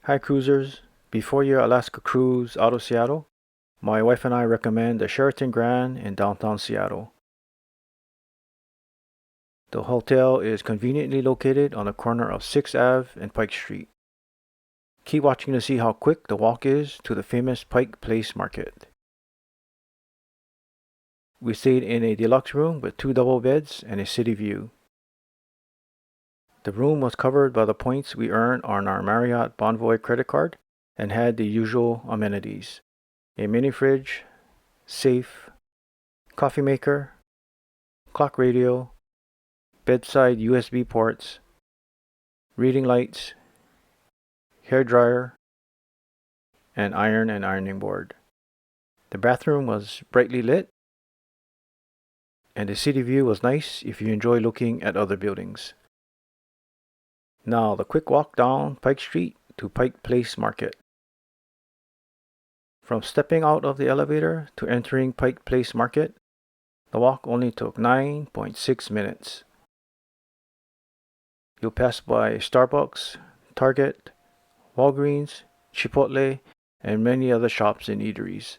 Hi cruisers, before your Alaska cruise out of Seattle, my wife and I recommend the Sheraton Grand in downtown Seattle. The hotel is conveniently located on the corner of 6th Ave and Pike Street. Keep watching to see how quick the walk is to the famous Pike Place Market. We stayed in a deluxe room with 2 double beds and a city view. The room was covered by the points we earned on our Marriott Bonvoy credit card and had the usual amenities: a mini fridge, safe, coffee maker, clock radio, bedside USB ports, reading lights, hair dryer, and ironing board. The bathroom was brightly lit, and the city view was nice if you enjoy looking at other buildings. Now the quick walk down Pike Street to Pike Place Market. From stepping out of the elevator to entering Pike Place Market, the walk only took 9.6 minutes. You'll pass by Starbucks, Target, Walgreens, Chipotle, and many other shops and eateries.